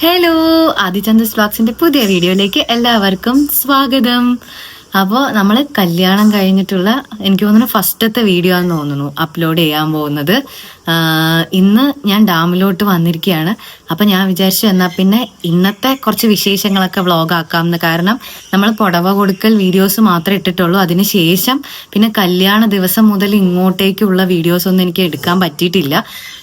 Hello, ആദിചന്ദ്രസ് വ്ലോഗ്സിന്റെ പുതിയ വീഡിയോയിലേക്ക് എല്ലാവർക്കും സ്വാഗതം. അപ്പോൾ നമ്മൾ കല്യാണം കഴിഞ്ഞിട്ടുള്ള എനിക്ക് തോന്നുന്നു ഫസ്റ്റത്തെ വീഡിയോ ആണെന്ന് തോന്നുന്നു അപ്ലോഡ് ചെയ്യാൻ പോകുന്നത്. ഇന്ന് ഞാൻ ഡാമിലോട്ട് വന്നിരിക്കുകയാണ്. അപ്പം ഞാൻ വിചാരിച്ചു എന്നാൽ പിന്നെ ഇന്നത്തെ കുറച്ച് വിശേഷങ്ങളൊക്കെ വ്ളോഗ് ആക്കാമെന്ന്. കാരണം നമ്മൾ പുടവ കൊടുക്കൽ വീഡിയോസ് മാത്രമേ ഇട്ടിട്ടുള്ളൂ. അതിനുശേഷം പിന്നെ കല്യാണ ദിവസം മുതൽ ഇങ്ങോട്ടേക്കുള്ള വീഡിയോസ് ഒന്നും എനിക്ക് എടുക്കാൻ പറ്റിയിട്ടില്ല.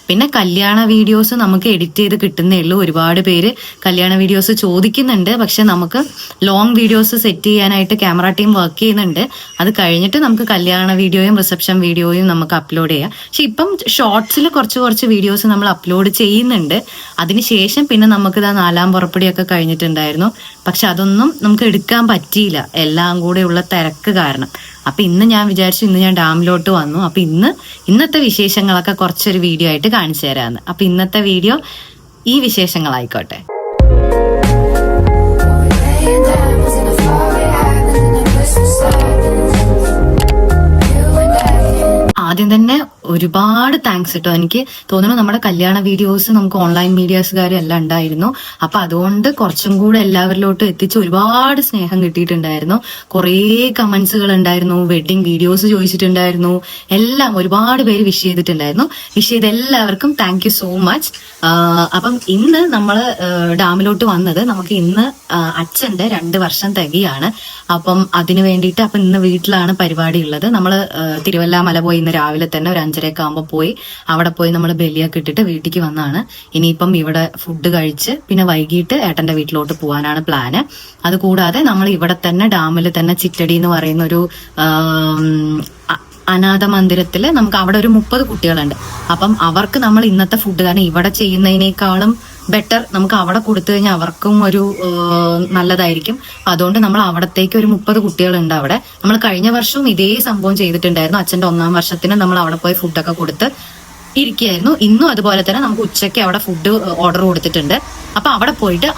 പിന്നെ കല്യാണ വീഡിയോസ് നമുക്ക് എഡിറ്റ് ചെയ്ത് കിട്ടുന്നേ ഉള്ളൂ. ഒരുപാട് പേര് കല്യാണ വീഡിയോസ് ചോദിക്കുന്നുണ്ട്, പക്ഷെ നമുക്ക് ലോങ് വീഡിയോസ് സെറ്റ് ചെയ്യാനായിട്ട് ക്യാമറ ടീം വർക്ക് ചെയ്യുന്നുണ്ട്. അത് കഴിഞ്ഞിട്ട് നമുക്ക് കല്യാണ വീഡിയോയും റിസപ്ഷൻ വീഡിയോയും നമുക്ക് അപ്ലോഡ് ചെയ്യാം. പക്ഷെ ഇപ്പം ഷോർട്സിൽ കുറച്ച് വീഡിയോസ് നമ്മൾ അപ്ലോഡ് ചെയ്യുന്നുണ്ട്. അതിനുശേഷം പിന്നെ നമുക്ക് ഇതാ 4-ാം പുറപ്പടിയൊക്കെ കഴിഞ്ഞിട്ടുണ്ടായിരുന്നു. പക്ഷെ അതൊന്നും നമുക്ക് എടുക്കാൻ പറ്റിയില്ല, എല്ലാം കൂടെ ഉള്ള തിരക്ക് കാരണം. അപ്പൊ ഇന്ന് ഞാൻ വിചാരിച്ചു, ഇന്ന് ഞാൻ ഡാമിലോട്ട് വന്നു. അപ്പൊ ഇന്നത്തെ വിശേഷങ്ങളൊക്കെ കുറച്ചൊരു വീഡിയോ ആയിട്ട് കാണിച്ചു തരാമെന്ന്. അപ്പൊ ഇന്നത്തെ വീഡിയോ ഈ വിശേഷങ്ങളായിക്കോട്ടെ. ആദ്യം തന്നെ ഒരുപാട് താങ്ക്സ് കേട്ടോ. എനിക്ക് തോന്നുന്നു നമ്മുടെ കല്യാണ വീഡിയോസ് നമുക്ക് ഓൺലൈൻ മീഡിയാസുകാരും എല്ലാം ഉണ്ടായിരുന്നു. അപ്പൊ അതുകൊണ്ട് കുറച്ചും കൂടെ എല്ലാവരിലോട്ടും എത്തിച്ച് ഒരുപാട് സ്നേഹം കിട്ടിയിട്ടുണ്ടായിരുന്നു. കുറേ കമന്റ്സുകൾ ഉണ്ടായിരുന്നു, വെഡിങ് വീഡിയോസ് ചോദിച്ചിട്ടുണ്ടായിരുന്നു, എല്ലാം ഒരുപാട് പേര് വിഷ് ചെയ്തിട്ടുണ്ടായിരുന്നു. വിഷ് ചെയ്ത എല്ലാവർക്കും താങ്ക് യു സോ മച്ച്. അപ്പം ഇന്ന് നമ്മള് ഡാമിലോട്ട് വന്നത്, നമുക്ക് ഇന്ന് അച്ഛന്റെ 2 വർഷം തികയാണ്. അപ്പം അതിനു വേണ്ടിയിട്ട് അപ്പൊ ഇന്ന് വീട്ടിലാണ് പരിപാടി ഉള്ളത്. നമ്മള് തിരുവല്ലാമല പോയി ഇന്ന് രാവിലെ തന്നെ ഒരു 5:30 ആകുമ്പോൾ പോയി അവിടെ പോയി നമ്മൾ ബലിയൊക്കെ ഇട്ടിട്ട് വീട്ടിലേക്ക് വന്നാണ്. ഇനിയിപ്പം ഇവിടെ ഫുഡ് കഴിച്ച് പിന്നെ വൈകിട്ട് ഏട്ടന്റെ വീട്ടിലോട്ട് പോകാനാണ് പ്ലാന്. അതുകൂടാതെ നമ്മൾ ഇവിടെ തന്നെ ഡാമിൽ തന്നെ ചിറ്റടി എന്ന് പറയുന്ന ഒരു അനാഥ മന്ദിരത്തില് നമുക്ക് അവിടെ ഒരു 30 കുട്ടികളുണ്ട്. അപ്പം അവർക്ക് നമ്മൾ ഇന്നത്തെ ഫുഡ്, കാരണം ഇവിടെ ചെയ്യുന്നതിനേക്കാളും ബെറ്റർ നമുക്ക് അവിടെ കൊടുത്തു കഴിഞ്ഞാൽ അവർക്കും ഒരു നല്ലതായിരിക്കും. അതുകൊണ്ട് നമ്മൾ അവിടത്തേക്ക് ഒരു 30 കുട്ടികളുണ്ട് അവിടെ. നമ്മൾ കഴിഞ്ഞ വർഷവും ഇതേ സംഭവം ചെയ്തിട്ടുണ്ടായിരുന്നു. അച്ഛന്റെ 1-ാം വർഷത്തിന് നമ്മൾ അവിടെ പോയി ഫുഡൊക്കെ കൊടുത്ത് ഇരിക്കുകയായിരുന്നു. ഇന്നും അതുപോലെ തന്നെ നമുക്ക് ഉച്ചയ്ക്ക് അവിടെ ഫുഡ് ഓർഡർ കൊടുത്തിട്ടുണ്ട്. അപ്പൊ അവിടെ പോയിട്ട്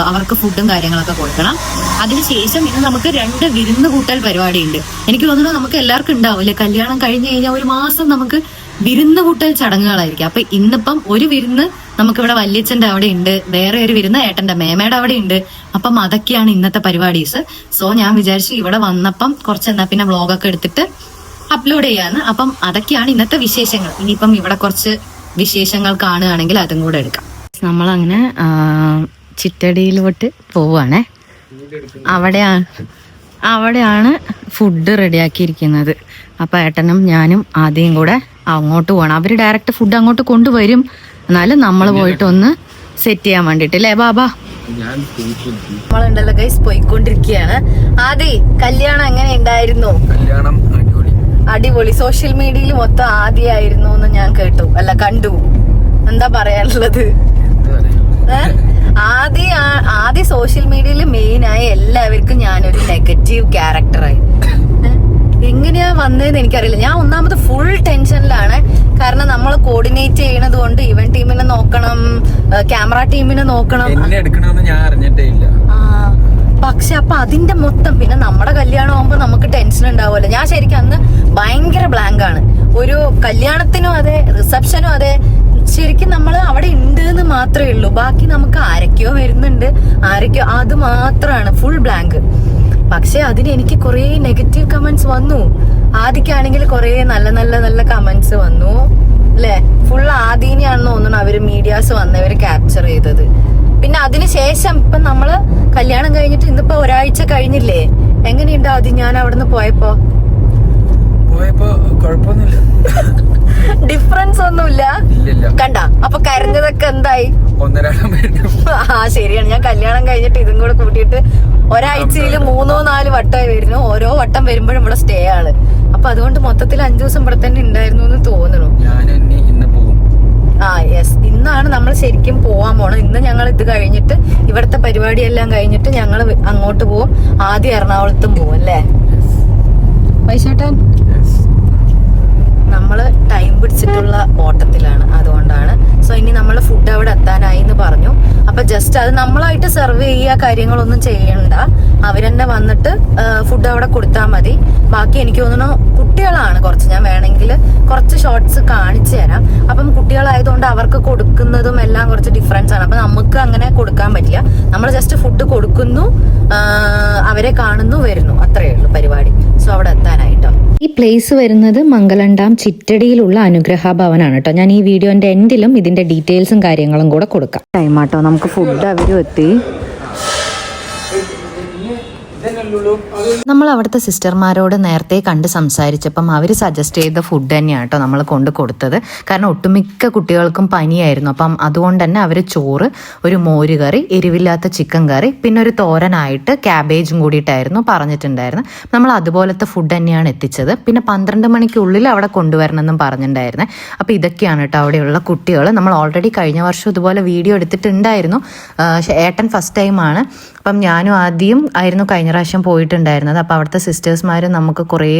അവർക്ക് ഫുഡും കാര്യങ്ങളൊക്കെ കൊടുക്കണം. അതിനുശേഷം ഇന്ന് നമുക്ക് 2 വിരുന്ന് കൂട്ടൽ പരിപാടി ഉണ്ട്. എനിക്ക് തോന്നുന്നു നമുക്ക് എല്ലാവർക്കും ഉണ്ടാവില്ലേ, കല്യാണം കഴിഞ്ഞു കഴിഞ്ഞാൽ 1 മാസം നമുക്ക് വിരുന്ന് കൂട്ടൽ ചടങ്ങുകളായിരിക്കും. അപ്പൊ ഇന്നിപ്പം ഒരു വിരുന്ന് നമുക്കിവിടെ വല്യച്ഛന്റെ അവിടെ ഉണ്ട്, വേറെ ഒരു വിരുന്ന് ഏട്ടന്റെ മേമയുടെ അവിടെ ഉണ്ട്. അപ്പം അതൊക്കെയാണ് ഇന്നത്തെ പരിപാടീസ്. സോ ഞാൻ വിചാരിച്ചു ഇവിടെ വന്നപ്പം എന്നാ പിന്നെ വ്ളോഗൊക്കെ എടുത്തിട്ട് അപ്ലോഡ് ചെയ്യാന്ന്. അപ്പം അതൊക്കെയാണ് ഇന്നത്തെ വിശേഷങ്ങൾ. ഇനിയിപ്പം ഇവിടെ കുറച്ച് വിശേഷങ്ങൾ കാണുകയാണെങ്കിൽ അതും കൂടെ എടുക്കാം. നമ്മളങ്ങനെ ചിറ്റടിയിലോട്ട് പോവാണേ. അവിടെയാണ് ഫുഡ് റെഡിയാക്കിയിരിക്കുന്നത്. അപ്പൊ ഏട്ടനും ഞാനും ആദ്യം കൂടെ അങ്ങോട്ട് പോകണം. അവര് ഡയറക്റ്റ് ഫുഡ് അങ്ങോട്ട് കൊണ്ടുവരും, എന്നാലും നമ്മൾ പോയിട്ട് ഒന്ന് സെറ്റ് ചെയ്യാൻ വേണ്ടിട്ട് അല്ലേ ബാബാ. നമ്മളുണ്ടല്ലോ ഗൈസ്, പോയിക്കൊണ്ടിരിക്കുകയാണ്. ആദി, കല്യാണം എങ്ങനെ ഉണ്ടായിരുന്നു? കല്യാണം അടിപൊളി. സോഷ്യൽ മീഡിയയിൽ മൊത്തം ആദ്യമായിരുന്നു എന്ന് ഞാൻ കണ്ടു. എന്താ പറയാനുള്ളത്? ആദ്യ സോഷ്യൽ മീഡിയയിൽ മെയിനായി എല്ലാവർക്കും ഞാനൊരു നെഗറ്റീവ് ക്യാരക്ടറായി. എങ്ങനെയാ വന്നതെന്ന് എനിക്കറിയില്ല. ഞാൻ ഒന്നാമത് ഫുൾ ടെൻഷനിലാണ്. കാരണം നമ്മൾ കോർഡിനേറ്റ് ചെയ്യണത് കൊണ്ട് ഇവന്റ് ടീമിനെ നോക്കണം, ക്യാമറ ടീമിനെ നോക്കണം. ഞാൻ അറിഞ്ഞിട്ടേ ഇല്ല. പക്ഷെ അപ്പൊ അതിന്റെ മൊത്തം പിന്നെ നമ്മുടെ കല്യാണം ആകുമ്പോ നമുക്ക് ടെൻഷൻ ഉണ്ടാവുമല്ലോ. ഞാൻ ശരിക്കും അന്ന് ഭയങ്കര ബ്ലാങ്ക് ആണ്. ഒരു കല്യാണത്തിനും അതെ, റിസപ്ഷനും അതെ, ശരിക്കും നമ്മൾ അവിടെ ഉണ്ട് എന്ന് മാത്രമേ ഉള്ളൂ. ബാക്കി നമുക്ക് ആരൊക്കെയോ വരുന്നുണ്ട്, അത് മാത്രമാണ് ഫുൾ ബ്ലാങ്ക്. പക്ഷെ അതിന് എനിക്ക് കുറെ നെഗറ്റീവ് കമന്റ്സ് വന്നു. ആദ്യക്കാണെങ്കിൽ കുറെ നല്ല കമന്റ്സ് വന്നു അല്ലെ. ഫുൾ ആദീനെയാണെന്ന് തോന്നുന്നു അവര് മീഡിയാസ് വന്നവര് ക്യാപ്ചർ ചെയ്തത്. പിന്നെ അതിനുശേഷം ഇപ്പൊ നമ്മള് കല്യാണം കഴിഞ്ഞിട്ട് ഇന്നിപ്പോ ഒരാഴ്ച കഴിഞ്ഞില്ലേ, എങ്ങനെയുണ്ട് ആദ്യം ഞാൻ അവിടുന്ന് പോയപ്പോ കുഴപ്പമൊന്നുമില്ല, ഡിഫറൻസ് ഒന്നുമില്ല കണ്ട. അപ്പൊ കരഞ്ഞതൊക്കെ എന്തായി? ശരിയാണ്. ഞാൻ കല്യാണം കഴിഞ്ഞിട്ട് ഇതും കൂടെ കൂട്ടിയിട്ട് ഒരാഴ്ചയിൽ 3-4 വട്ടമായി വരുന്നു. ഓരോ വട്ടം വരുമ്പോഴും ഇവിടെ സ്റ്റേ ആണ്. അപ്പൊ അതുകൊണ്ട് മൊത്തത്തിൽ 5 ദിവസം ഇവിടെ തന്നെ ഉണ്ടായിരുന്നു എന്ന് തോന്നുന്നു. യെസ്, ഇന്നാണ് നമ്മൾ ശരിക്കും പോവാൻ പോണം. ഇന്ന് ഞങ്ങൾ ഇത് കഴിഞ്ഞിട്ട് ഇവിടുത്തെ പരിപാടിയെല്ലാം കഴിഞ്ഞിട്ട് ഞങ്ങൾ അങ്ങോട്ട് പോവും. ആദ്യം എറണാകുളത്തും പോവും അല്ലേ വൈശേട്ടൻ? നമ്മൾ ടൈം പിടിച്ചിട്ടുള്ള ഓട്ടത്തിലാണ്, അതുകൊണ്ടാണ്. സോ ഇനി നമ്മൾ ഫുഡ് അവിടെ എത്താനായി എന്ന് പറഞ്ഞു. അപ്പൊ ജസ്റ്റ് അത് നമ്മളായിട്ട് സെർവ് ചെയ്യുക, കാര്യങ്ങളൊന്നും ചെയ്യണ്ട, അവരെന്നെ വന്നിട്ട് ഫുഡ് അവിടെ കൊടുത്താൽ മതി. ബാക്കി എനിക്ക് തോന്നുന്നു കുട്ടികളാണ് കുറച്ച്, ഞാൻ വേണമെങ്കിൽ കുറച്ച് ഷോർട്സ് കാണിച്ചു തരാം. അപ്പം കുട്ടികളായതുകൊണ്ട് അവർക്ക് കൊടുക്കുന്നതും എല്ലാം കുറച്ച് ഡിഫറൻസ് ആണ്. അപ്പൊ നമുക്ക് അങ്ങനെ കൊടുക്കാൻ പറ്റില്ല. നമ്മൾ ജസ്റ്റ് ഫുഡ് കൊടുക്കുന്നു, അവരെ കാണുന്നു, വരുന്നു, അത്രയേ ഉള്ളൂ പരിപാടി. സോ അവിടെ എത്താനായിട്ടോ. ഈ പ്ലേസ് വരുന്നത് മംഗലം ഡാം ചിറ്റടിയിലുള്ള അനുഗ്രഹ ഭവനാണ് കേട്ടോ. ഞാൻ ഈ വീഡിയോന്റെ എൻഡിലും ഇതിന്റെ ഡീറ്റെയിൽസും കാര്യങ്ങളും കൂടെ കൊടുക്കാം. ടൈമാട്ടോ, നമുക്ക് ഫുഡ് അവരും എത്തി. നമ്മൾ അവിടുത്തെ സിസ്റ്റർമാരോട് നേരത്തെ കണ്ട് സംസാരിച്ചപ്പം അവർ സജസ്റ്റ് ചെയ്ത ഫുഡ് തന്നെയാണ് കേട്ടോ നമ്മൾ കൊണ്ട് കൊടുത്തത്. കാരണം ഒട്ടുമിക്ക കുട്ടികൾക്കും പനിയായിരുന്നു. അപ്പം അതുകൊണ്ട് തന്നെ അവർ ചോറ്, ഒരു മോരുകറി, എരിവില്ലാത്ത ചിക്കൻ കറി, പിന്നെ ഒരു തോരനായിട്ട് ക്യാബേജും കൂടിയിട്ടായിരുന്നു പറഞ്ഞിട്ടുണ്ടായിരുന്നു. നമ്മൾ അതുപോലത്തെ ഫുഡ് തന്നെയാണ് എത്തിച്ചത്. പിന്നെ 12 മണിക്കുള്ളിൽ അവിടെ കൊണ്ടുവരണമെന്നും പറഞ്ഞിട്ടുണ്ടായിരുന്നേ. അപ്പോൾ ഇതൊക്കെയാണ് കേട്ടോ അവിടെയുള്ള കുട്ടികൾ. നമ്മൾ ഓൾറെഡി കഴിഞ്ഞ വർഷം ഇതുപോലെ വീഡിയോ എടുത്തിട്ടുണ്ടായിരുന്നു. ഏട്ടൻ ഫസ്റ്റ് ടൈമാണ്. അപ്പം ഞാനും ആദ്യം ആയിരുന്നു കഴിഞ്ഞ പ്രാവശ്യം പോയിട്ടുണ്ടായിരുന്നത്. അപ്പോൾ അവിടുത്തെ സിസ്റ്റേഴ്സ്മാർ നമുക്ക് കുറേ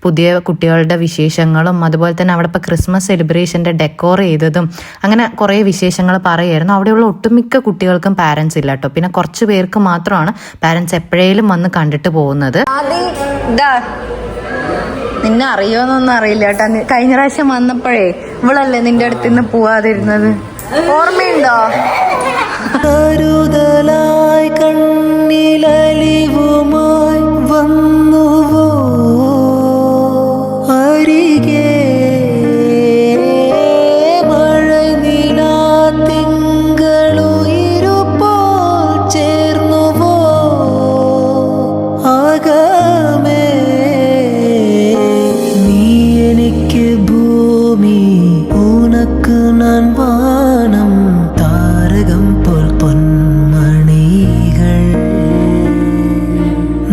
പുതിയ കുട്ടികളുടെ വിശേഷങ്ങളും അതുപോലെ തന്നെ അവിടെ ഇപ്പോൾ ക്രിസ്മസ് സെലിബ്രേഷൻ്റെ ഡെക്കോർ ചെയ്തതും അങ്ങനെ കുറേ വിശേഷങ്ങൾ പറയുമായിരുന്നു. അവിടെയുള്ള ഒട്ടുമിക്ക കുട്ടികൾക്കും പാരൻസ് ഇല്ല കേട്ടോ. പിന്നെ കുറച്ച് പേർക്ക് മാത്രമാണ് പാരൻസ് എപ്പോഴേലും വന്ന് കണ്ടിട്ട് പോകുന്നത്. നിന്നെ അറിയോന്നൊന്നും അറിയില്ല കേട്ടോ. കഴിഞ്ഞ പ്രാവശ്യം വന്നപ്പോഴേ ഇവളല്ലേ നിന്റെ അടുത്ത് നിന്ന് പോവാതിരുന്നത്, ഓർമ്മയുണ്ടോ? കരുതലായി കണ്ണിലലിവുമായി വന്നുവോ അരികെ, മഴ നിലാ തിങ്കളുയിരുപ്പോൾ ചേർന്നുവോ ആകമേ, നീ എനിക്ക് ഭൂമി ഉനക്ക് ഞാൻ വാനം, താരകം പോൽ പൊന്മണികൾ,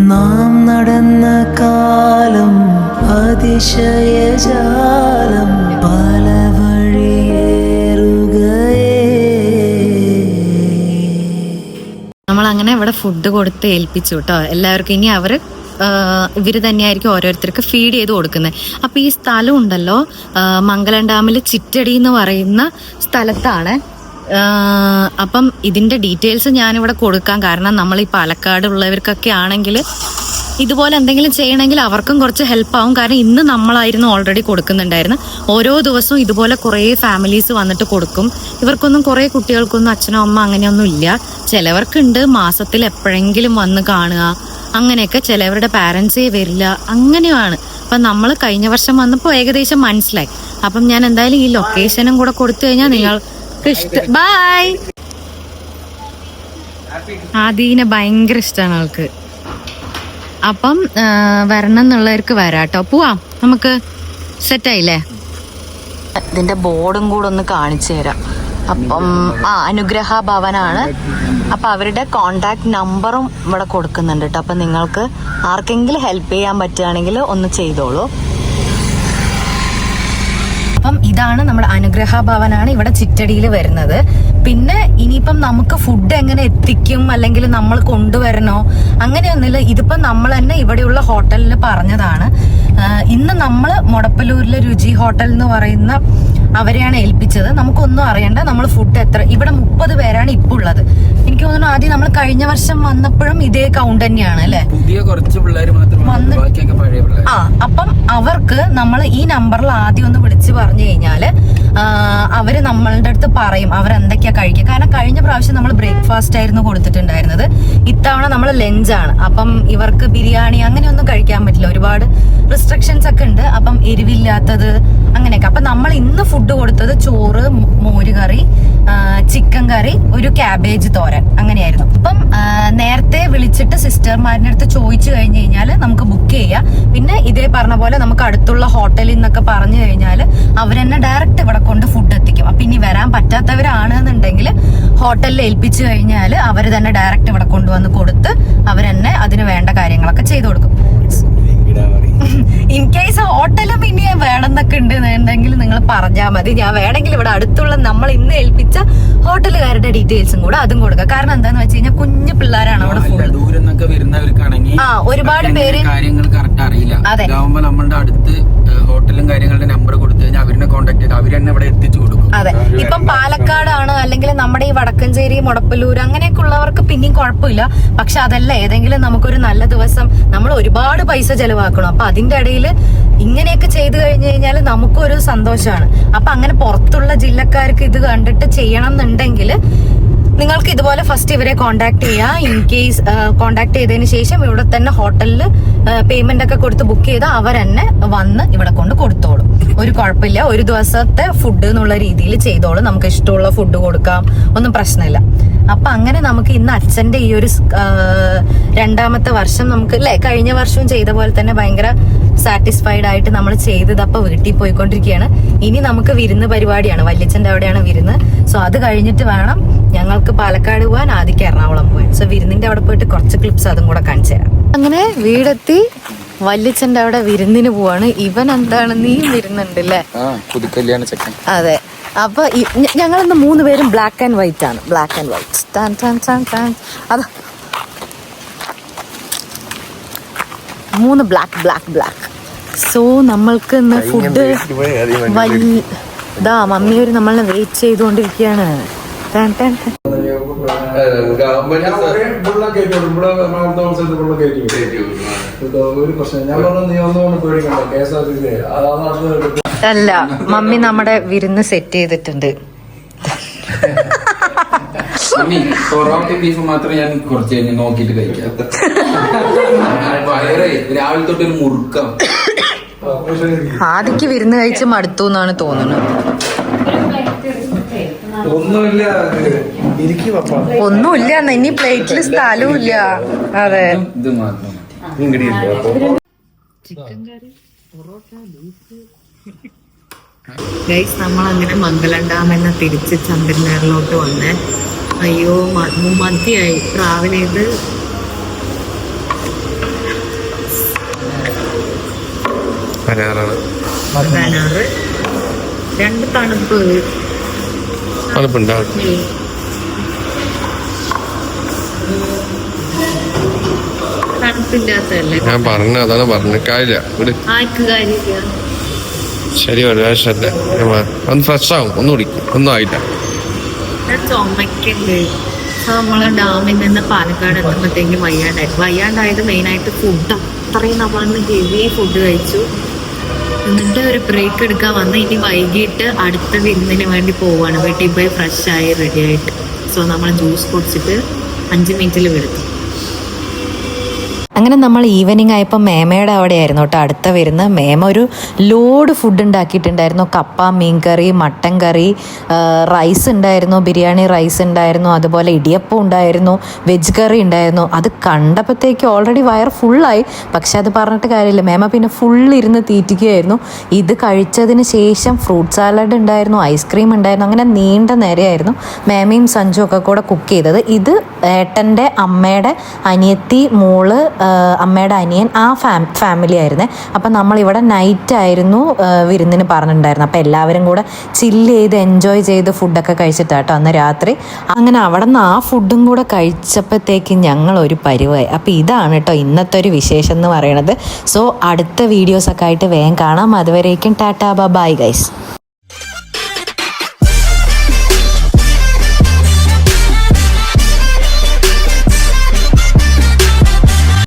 നാം നടന്ന കാലം അതിശയജാലം, പല വഴിയേറുകയേ. നമ്മളങ്ങനെ ഇവിടെ ഫുഡ് കൊടുത്ത് ഏൽപ്പിച്ചു കേട്ടോ എല്ലാവർക്കും. ഇനി ഇവര് തന്നെയായിരിക്കും ഓരോരുത്തർക്ക് ഫീഡ് ചെയ്ത് കൊടുക്കുന്നത്. അപ്പൊ ഈ സ്ഥലം ഉണ്ടല്ലോ, മംഗലം ഡാമിൽ ചിറ്റടി എന്ന് പറയുന്ന സ്ഥലത്താണ്. അപ്പം ഇതിന്റെ ഡീറ്റെയിൽസ് ഞാനിവിടെ കൊടുക്കാം. കാരണം നമ്മൾ ഈ പാലക്കാട് ഉള്ളവർക്കൊക്കെ ആണെങ്കിൽ ഇതുപോലെ എന്തെങ്കിലും ചെയ്യണമെങ്കിൽ അവർക്കും കുറച്ച് ഹെൽപ്പ് ആവും. കാരണം ഇന്ന് നമ്മളായിരുന്നു ഓൾറെഡി കൊടുക്കുന്നുണ്ടായിരുന്നു. ഓരോ ദിവസവും ഇതുപോലെ കുറേ ഫാമിലീസ് വന്നിട്ട് കൊടുക്കും. ഇവർക്കൊന്നും കുറേ കുട്ടികൾക്കൊന്നും അച്ഛനോ അമ്മ അങ്ങനെയൊന്നും ഇല്ല. ചിലവർക്കുണ്ട്, മാസത്തിൽ എപ്പോഴെങ്കിലും വന്ന് കാണുക, അങ്ങനെയൊക്കെ. ചിലവരുടെ പാരൻസേ വരില്ല, അങ്ങനെയാണ്. അപ്പം നമ്മൾ കഴിഞ്ഞ വർഷം വന്നപ്പോൾ ഏകദേശം മനസ്സിലായി. അപ്പം ഞാൻ എന്തായാലും ഈ ലൊക്കേഷനും കൂടെ കൊടുത്തു കഴിഞ്ഞാൽ നിങ്ങൾക്ക് ഇഷ്ടം. ബായ്. ആദീനെ ഭയങ്കര ഇഷ്ടമാണ് ആൾക്ക്. അപ്പം വരണം എന്നുള്ളവർക്ക് വരാട്ടോ. പോവാം, നമുക്ക് സെറ്റായില്ലേ? ഇതിന്റെ ബോർഡും കൂടെ ഒന്ന് കാണിച്ചു തരാം. അപ്പം അനുഗ്രഹ ഭവനാണ്. അപ്പം അവരുടെ കോണ്ടാക്ട് നമ്പറും ഇവിടെ കൊടുക്കുന്നുണ്ട് കേട്ടോ. അപ്പം നിങ്ങൾക്ക് ആർക്കെങ്കിലും ഹെൽപ്പ് ചെയ്യാൻ പറ്റുകയാണെങ്കിൽ ഒന്ന് ചെയ്തോളൂ. അപ്പം ഇതാണ് നമ്മുടെ അനുഗ്രഹ ഭവനാണ് ഇവിടെ ചിറ്റടിയിൽ വരുന്നത്. പിന്നെ ഇനിയിപ്പം നമുക്ക് ഫുഡ് എങ്ങനെ എത്തിക്കും, അല്ലെങ്കിൽ നമ്മൾ കൊണ്ടുവരണോ, അങ്ങനെയൊന്നുമില്ല. ഇതിപ്പം നമ്മൾ തന്നെ ഇവിടെയുള്ള ഹോട്ടലിൽ പറഞ്ഞതാണ്. ഇന്ന് നമ്മൾ മുടപ്പല്ലൂരിലെ രുചി ഹോട്ടൽ എന്ന് പറയുന്ന അവരെയാണ് ഏൽപ്പിച്ചത്. നമുക്കൊന്നും അറിയണ്ട. നമ്മൾ ഫുഡ് ഇവിടെ 30 പേരാണ് ഇപ്പൊ ഉള്ളത്. എനിക്ക് തോന്നുന്നു ആദ്യം നമ്മൾ കഴിഞ്ഞ വർഷം വന്നപ്പോഴും ഇതേ കൗണ്ട് തന്നെയാണ് അല്ലെ. പുതിയ കുറച്ച് പിള്ളേർ മാത്രമാണ്, ബാക്കിയൊക്കെ പഴയ പിള്ളേർ. അപ്പം അവർക്ക് നമ്മൾ ഈ നമ്പറിൽ ആദ്യം ഒന്ന് വിളിച്ച് പറഞ്ഞു കഴിഞ്ഞാല് അവര് നമ്മളുടെ അടുത്ത് പറയും അവരെന്തൊക്കെയാ കഴിക്കുക. കാരണം കഴിഞ്ഞ പ്രാവശ്യം നമ്മൾ ബ്രേക്ക്ഫാസ്റ്റ് ആയിരുന്നു കൊടുത്തിട്ടുണ്ടായിരുന്നത്. ഇത്തവണ നമ്മൾ ലഞ്ചാണ്. അപ്പം ഇവർക്ക് ബിരിയാണി അങ്ങനെയൊന്നും കഴിക്കാൻ പറ്റില്ല, ഒരുപാട് റെസ്ട്രിക്ഷൻസ് ഒക്കെ ഉണ്ട്. അപ്പം എരിവില്ലാത്തത് അങ്ങനെയൊക്കെ. അപ്പൊ നമ്മൾ ഇന്ന് ഫുഡ് കൊടുത്തത് ചോറ്, മോരുകറി, ചിക്കൻ കറി, ഒരു ക്യാബേജ് തോരൻ, അങ്ങനെയായിരുന്നു. അപ്പം നേരത്തെ വിളിച്ചിട്ട് സിസ്റ്റർമാരുടെ അടുത്ത് ചോദിച്ചു കഴിഞ്ഞു കഴിഞ്ഞാൽ നമുക്ക് ബുക്ക് ചെയ്യാം. പിന്നെ ഇതേ പറഞ്ഞ പോലെ നമുക്ക് അടുത്തുള്ള ഹോട്ടലിൽ നിന്നൊക്കെ പറഞ്ഞു കഴിഞ്ഞാൽ അവരെന്നെ ഡയറക്റ്റ് ഇവിടെ കൊണ്ട് ഫുഡ് എത്തിക്കും. അപ്പൊ ഇനി വരാൻ പറ്റാത്തവരാണെന്നുണ്ടെങ്കിൽ ഹോട്ടലിൽ ഏൽപ്പിച്ചു കഴിഞ്ഞാൽ അവർ തന്നെ ഡയറക്റ്റ് ഇവിടെ കൊണ്ടുവന്ന് കൊടുത്ത് അവരെന്നെ അതിന് വേണ്ട കാര്യങ്ങളൊക്കെ ചെയ്തു കൊടുക്കും. ഇൻ കേസ് ഹോട്ടലും ഇനി വേണമെന്നൊക്കെ ഉണ്ടെന്നുണ്ടെങ്കിൽ നിങ്ങൾ പറഞ്ഞാൽ മതി. ഞാൻ വേണമെങ്കിൽ ഇവിടെ അടുത്തുള്ള നമ്മൾ ഇന്ന് ഏൽപ്പിച്ച ഹോട്ടലുകാരുടെ ഡീറ്റെയിൽസും കൂടെ അതും കൊടുക്കാം. കാരണം എന്താന്ന് വെച്ച് കഴിഞ്ഞാൽ കുഞ്ഞു പിള്ളേരാണ് അവിടെ ഫുൾ. ദൂരം നിന്നൊക്കെ വരുന്നവർക്കാണെങ്കിൽ ഒരുപാട് പേര് കാര്യങ്ങൾ കറക്റ്റ് അറിയില്ല. അതാവുമ്പോ നമ്മളുടെ അടുത്ത് ഹോട്ടലും കാര്യങ്ങളുടെ നമ്പർ കൊടുത്തു കഴിഞ്ഞാൽ അവരെ കോൺടാക്ട് ചെയ്ത് അവർ തന്നെ ഇവിടെ എത്തിച്ചു കൊടുക്കും. അതെ, ഇപ്പം പാലക്കാടാണ് അല്ലെങ്കിൽ നമ്മുടെ ഈ വടക്കഞ്ചേരി മുടപ്പല്ലൂർ അങ്ങനെയൊക്കെ ഉള്ളവർക്ക് പിന്നെയും കുഴപ്പമില്ല. പക്ഷെ അതല്ല, ഏതെങ്കിലും നമുക്കൊരു നല്ല ദിവസം നമ്മൾ ഒരുപാട് പൈസ ചെലവാക്കണം. അപ്പൊ അതിന്റെ ഇടയിൽ ഇങ്ങനെയൊക്കെ ചെയ്തു കഴിഞ്ഞു കഴിഞ്ഞാൽ നമുക്കൊരു സന്തോഷമാണ്. അപ്പൊ അങ്ങനെ പുറത്തുള്ള ജില്ലക്കാർക്ക് ഇത് കണ്ടിട്ട് ചെയ്യണം എന്നുണ്ടെങ്കിൽ നിങ്ങൾക്ക് ഇതുപോലെ ഫസ്റ്റ് ഇവരെ കോൺടാക്ട് ചെയ്യാം. ഇൻ കേസ് കോൺടാക്ട് ചെയ്തതിന് ശേഷം ഇവിടെ തന്നെ ഹോട്ടലിൽ പേയ്മെന്റ് ഒക്കെ കൊടുത്ത് ബുക്ക് ചെയ്താൽ അവരെന്നെ വന്ന് ഇവിടെ കൊണ്ട് കൊടുത്തോളും. ഒരു കുഴപ്പമില്ല. ഒരു ദിവസത്തെ ഫുഡ് എന്നുള്ള രീതിയിൽ ചെയ്തോളും. നമുക്ക് ഇഷ്ടമുള്ള ഫുഡ് കൊടുക്കാം, ഒന്നും പ്രശ്നമില്ല. അപ്പൊ അങ്ങനെ നമുക്ക് ഇന്ന് അച്ഛന്റെ ഈ ഒരു 2ാമത്തെ വർഷം നമുക്ക് അല്ലെ, കഴിഞ്ഞ വർഷവും ചെയ്ത പോലെ തന്നെ ഭയങ്കര സാറ്റിസ്ഫൈഡ് ആയിട്ട് നമ്മൾ ചെയ്തത്. അപ്പൊ വീട്ടിൽ പോയിക്കൊണ്ടിരിക്കുകയാണ്. ഇനി നമുക്ക് വിരുന്ന് പരിപാടിയാണ്, വല്യച്ഛന്റെ അവിടെയാണ് വിരുന്ന്. സോ അത് കഴിഞ്ഞിട്ട് വേണം ഞങ്ങൾക്ക് പാലക്കാട് പോവാൻ, ആദ്യം എറണാകുളം പോവാൻ. സോ വിരുന്നിന്റെ അവിടെ പോയിട്ട് കുറച്ച് ക്ലിപ്സ് അതും കൂടെ കാണിച്ചു തരാം. അങ്ങനെ വീടെത്തി വല്യച്ഛന്റെ അവിടെ വിരുന്നിന് പോവാണ്. ഇവൻ എന്താണ്, നീയും വിരുന്നുണ്ട് അല്ലേ? അതെ. അപ്പൊ ഞങ്ങളിന്ന് 3 പേരും ബ്ലാക്ക് ആൻഡ് വൈറ്റ് ആണ്. ബ്ലാക്ക് ആൻഡ് വൈറ്റ് അതാ 3 ബ്ലാക്ക്. സോ നമ്മൾക്ക് ഇന്ന് ഫുഡ് ഇതാ മമ്മി ഒരു നമ്മളെ വെയിറ്റ് ചെയ്തുകൊണ്ടിരിക്കുകയാണ്. അല്ല, മമ്മി നമ്മുടെ വിരുന്ന് സെറ്റ് ചെയ്തിട്ടുണ്ട്. പൊറോട്ട ബീഫ് മാത്രം ഞാൻ കുറച്ച് കഴിഞ്ഞ് നോക്കിട്ട് കഴിക്കാം. രാവിലെ തൊട്ടൊരു മുറുക്കം. ആദ്യക്ക് വിരുന്ന് കഴിച്ച് മടുത്തു എന്നാണ് തോന്നുന്നത്. ഒന്നുമില്ല, ഇനി പ്ലേറ്റിൽ സ്ഥലവും ഇല്ല. അതെ, ഇത് മാത്രം ഗൈസ്, നമ്മളങ്ങനെ മംഗലം ഡാമെന്ന് തിരിച്ച് ചന്ദ്രനാറിലോട്ട് വന്നേ. അയ്യോ മതിയായി ട്രാവൽ ചെയ്ത്. പതിനാറ് 2 തണുപ്പ് തണുപ്പില്ലാത്തല്ലേ ഞാൻ പറഞ്ഞ അതാണ് പറഞ്ഞ കാര്യമില്ല. ആർക്ക് കാര്യമില്ല. ശരി, ഒരു വേഷല്ല ഒന്ന് ഫ്രഷ് ആവും, ഒന്ന് കുടിക്കും, ഒന്നും ആയില്ല. ചുമക്കുണ്ട്. നമ്മളെ ഡാമിൽ നിന്ന് പാലക്കാട് എത്തുമ്പോഴത്തേക്കും വയ്യാണ്ടായത് മെയിനായിട്ട് ഫുഡ്. അത്രയും നമ്മളിന്ന് ഹെവി ഫുഡ് കഴിച്ചു. എന്നിട്ട് ഒരു ബ്രേക്ക് എടുക്കാൻ വന്ന് ഇനി വൈകിട്ട് അടുത്ത വിരുന്നിന് വേണ്ടി പോവാണ്. വീട്ടിൽ പോയി ഫ്രഷായി റെഡി ആയിട്ട്. സോ നമ്മൾ ജ്യൂസ് കുടിച്ചിട്ട് 5 മിനിറ്റിൽ വിടുന്നു. അങ്ങനെ നമ്മൾ ഈവനിങ് ആയപ്പോൾ മേമയുടെ അവിടെ ആയിരുന്നു കേട്ടോ അടുത്ത വരുന്ന. മേമ ഒരു ലോഡ് ഫുഡ് ഉണ്ടാക്കിയിട്ടുണ്ടായിരുന്നു. കപ്പ, മീൻകറി, മട്ടൻ കറി, റൈസ് ഉണ്ടായിരുന്നു, ബിരിയാണി റൈസ് ഉണ്ടായിരുന്നു, അതുപോലെ ഇടിയപ്പം ഉണ്ടായിരുന്നു, വെജ് കറി ഉണ്ടായിരുന്നു. അത് കണ്ടപ്പോഴത്തേക്ക് ഓൾറെഡി വയർ ഫുള്ളായി. പക്ഷെ അത് പറഞ്ഞിട്ട് കാര്യമില്ല, മേമ പിന്നെ ഫുൾ ഇരുന്ന് തീറ്റിക്കുകയായിരുന്നു. ഇത് കഴിച്ചതിന് ശേഷം ഫ്രൂട്ട് സാലഡ് ഉണ്ടായിരുന്നു, ഐസ്ക്രീം ഉണ്ടായിരുന്നു. അങ്ങനെ നീണ്ട നേരെയായിരുന്നു മേമയും സഞ്ജു ഒക്കെ കൂടെ കുക്ക് ചെയ്തത്. ഇത് ഏട്ടൻ്റെ അമ്മയുടെ അനിയത്തി, മോള്, അമ്മയുടെ അനിയൻ, ആ ഫാമിലി ആയിരുന്നേ. അപ്പം നമ്മളിവിടെ നൈറ്റായിരുന്നു വിരുന്നിന് പറഞ്ഞിട്ടുണ്ടായിരുന്നു. അപ്പം എല്ലാവരും കൂടെ ചില്ല് ചെയ്ത് എൻജോയ് ചെയ്ത് ഫുഡൊക്കെ കഴിച്ചിട്ടാട്ടോ അന്ന് രാത്രി. അങ്ങനെ അവിടെ നിന്ന് ആ ഫുഡും കൂടെ കഴിച്ചപ്പോഴത്തേക്ക് ഞങ്ങളൊരു പരിവായി. അപ്പം ഇതാണ് കേട്ടോ ഇന്നത്തെ ഒരു വിശേഷം എന്ന് പറയണത്. സോ അടുത്ത വീഡിയോസൊക്കെ ആയിട്ട് വേഗം കാണാം. അതുവരേക്കും ടാറ്റാ ബൈ ഗൈസ്.